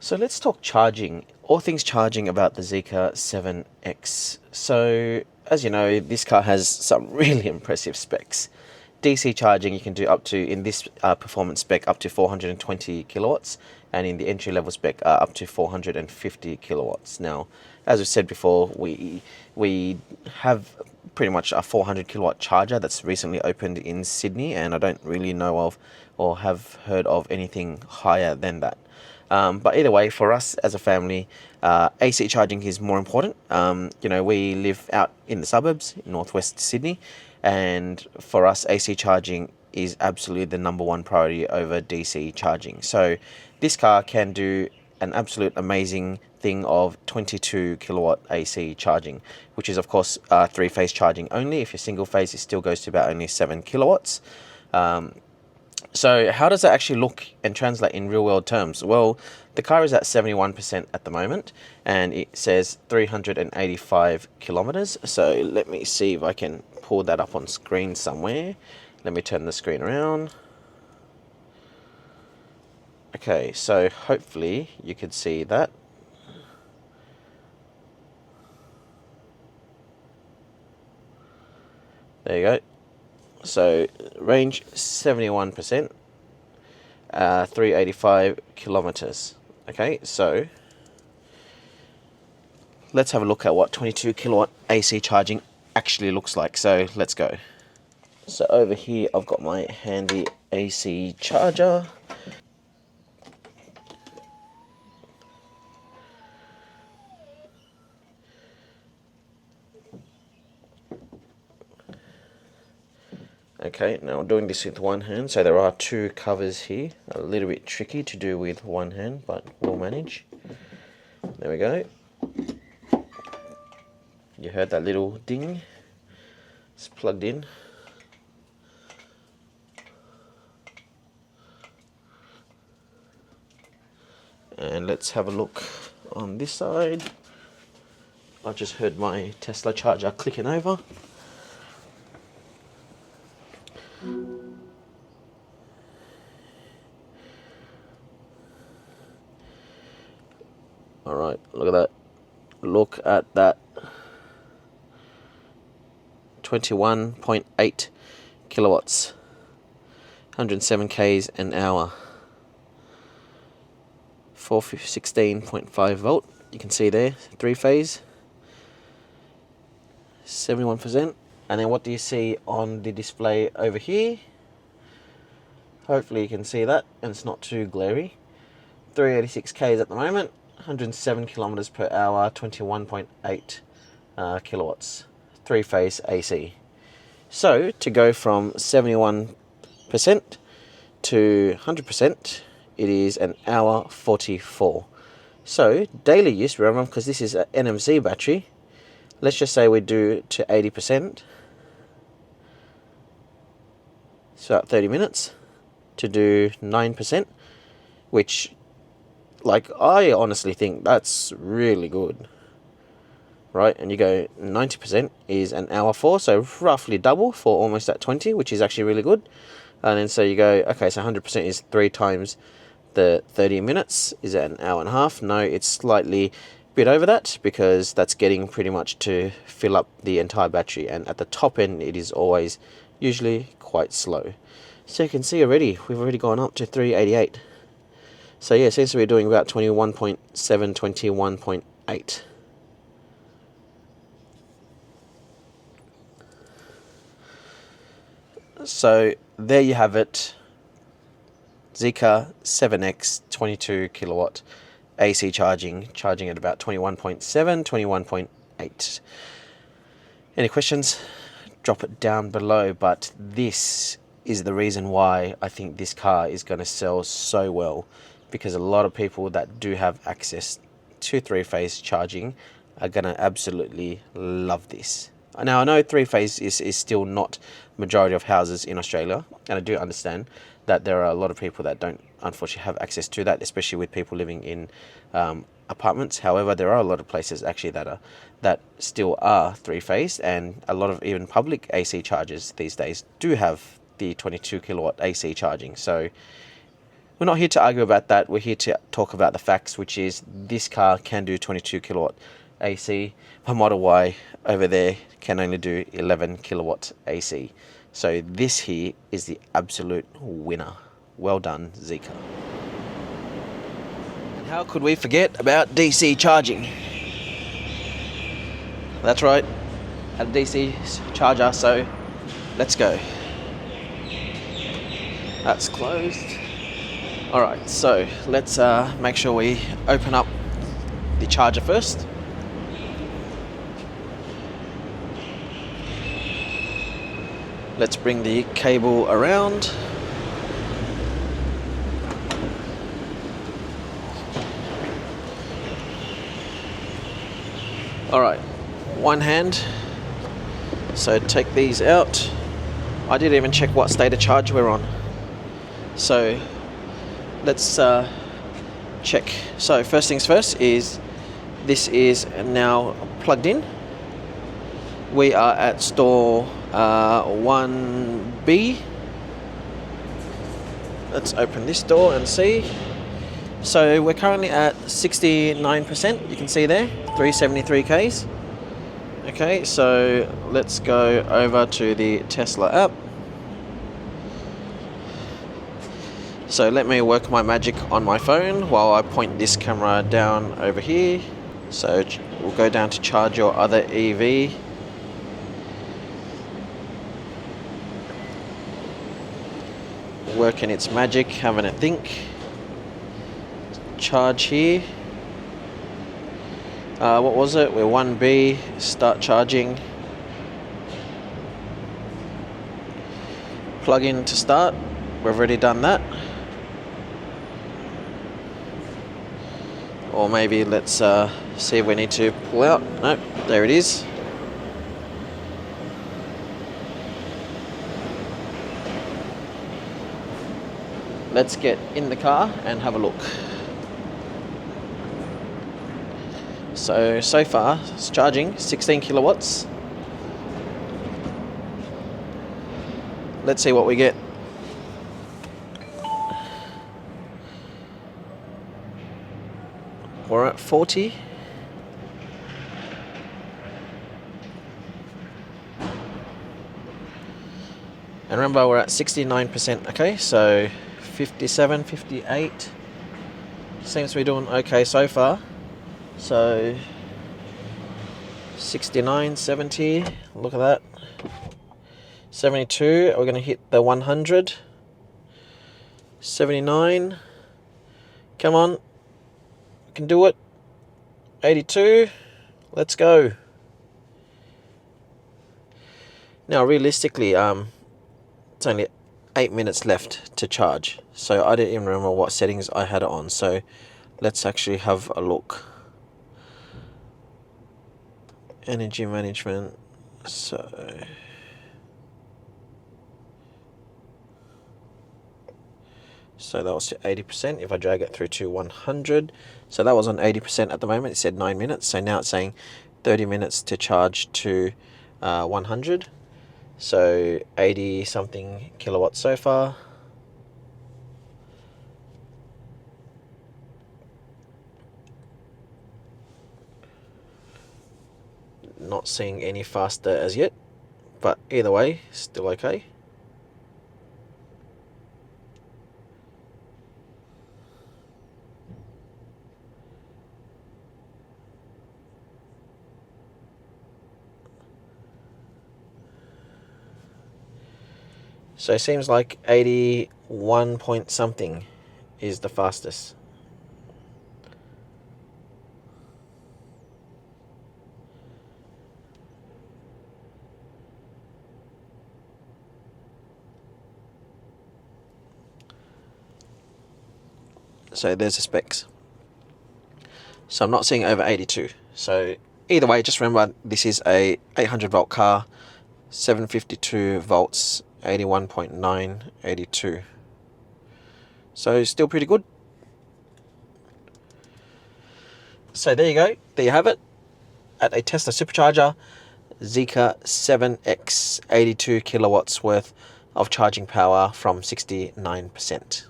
So let's talk charging, all things charging about the ZEEKR 7X. So as you know, this car has some really impressive specs. DC charging you can do up to, in this performance spec, up to 420 kilowatts, and in the entry level spec up to 450 kilowatts. Now, as we said before, we have pretty much a 400 kilowatt charger that's recently opened in Sydney, and I don't really know of or have heard of anything higher than that. But either way, for us as a family, AC charging is more important. You know, we live out in the suburbs in northwest Sydney, and for us, AC charging is absolutely the number one priority over DC charging. So this car can do an absolute amazing thing of 22 kilowatt AC charging, which is of course three-phase charging only. If you're single phase, it still goes to about only 7 kilowatts. So how does that actually look and translate in real world terms? Well, the car is at 71% at the moment, and it says 385 kilometers. So let me see if I can pull that up on screen somewhere. Let me turn the screen around. Okay, so hopefully you could see that. There you go. So range 71%, 385 kilometers. Okay, so let's have a look at what 22 kilowatt AC charging actually looks like. So let's go. So over here I've got my handy AC charger. Okay, now I'm doing this with one hand, so there are two covers here. A little bit tricky to do with one hand, but we'll manage. There we go. You heard that little ding? It's plugged in. And let's have a look on this side. I just heard my Tesla charger clicking over. Alright, look at that. Look at that. 21.8 kilowatts. 107 k's an hour. 416.5 volt. You can see there, three phase. 71%. And then what do you see on the display over here? Hopefully you can see that, and it's not too glary. 386 k's at the moment. 107 kilometers per hour, 21.8 kilowatts, three-phase AC. So to go from 71% to 100%, it is an hour 44. So daily use, remember, because this is an NMC battery, let's just say we do to 80%. So about 30 minutes to do 9%, which, like, I honestly think that's really good, right? And you go 90% is an hour 4, so roughly double for almost at 20, which is actually really good. And then so you go, okay, so 100% is 3 times the 30 minutes. Is it an hour and a half? No, it's slightly bit over that, because that's getting pretty much to fill up the entire battery, and at the top end it is always usually quite slow. So you can see already we've already gone up to 388. So yeah, since we're doing about 21.7, 21.8. So there you have it. ZEEKR 7X 22 kilowatt AC charging at about 21.7, 21.8. Any questions? Drop it down below, but this is the reason why I think this car is going to sell so well, because a lot of people that do have access to three-phase charging are going to absolutely love this. Now, I know three-phase is still not majority of houses in Australia, and I do understand that there are a lot of people that don't unfortunately have access to that, especially with people living in apartments. However, there are a lot of places actually that still are three-phase, and a lot of even public AC chargers these days do have the 22 kilowatt AC charging. So We're not here to argue about that. We're here to talk about the facts, which is this car can do 22 kilowatt AC. My Model Y over there can only do 11 kilowatt AC. So this here is the absolute winner. Well done, ZEEKR. And how could we forget about DC charging? That's right, at a DC charger, so let's go. That's closed. Alright, so let's make sure we open up the charger first. Let's bring the cable around. Alright, one hand. So take these out. I didn't even check what state of charge we're on. So let's check. So first things first is this is now plugged in. We are at store 1B. Let's open this door and see. So we're currently at 69%, you can see there, 373 Ks. Okay, so let's go over to the Tesla app. So let me work my magic on my phone while I point this camera down over here. So we'll go down to charge your other EV. Working its magic, having a think. Charge here. What was it? We're 1B. Start charging. Plug in to start. We've already done that. Or maybe let's see if we need to pull out. Nope, there it is. Let's get in the car and have a look. So far it's charging 16 kilowatts. Let's see what we get. We're at 40. And remember, we're at 69%. Okay, so 57, 58. Seems to be doing okay so far. So 69, 70. Look at that. 72. We're going to hit the 100. 79. Come on. Can do it. 82. Let's go. Now realistically, it's only 8 minutes left to charge, so I didn't even remember what settings I had it on. So let's actually have a look. Energy management. So that was to 80%. If I drag it through to 100, so that was on 80% at the moment. It said 9 minutes, so now it's saying 30 minutes to charge to 100. So 80 something kilowatts so far. Not seeing any faster as yet, but either way, still okay. So it seems like 81 point something is the fastest. So there's the specs. So I'm not seeing over 82. So either way, just remember this is a 800 volt car, 752 volts, 81.9, 82. So still pretty good. So there you go. There you have it. At a Tesla Supercharger, ZEEKR 7X, 82 kilowatts worth of charging power from 69%.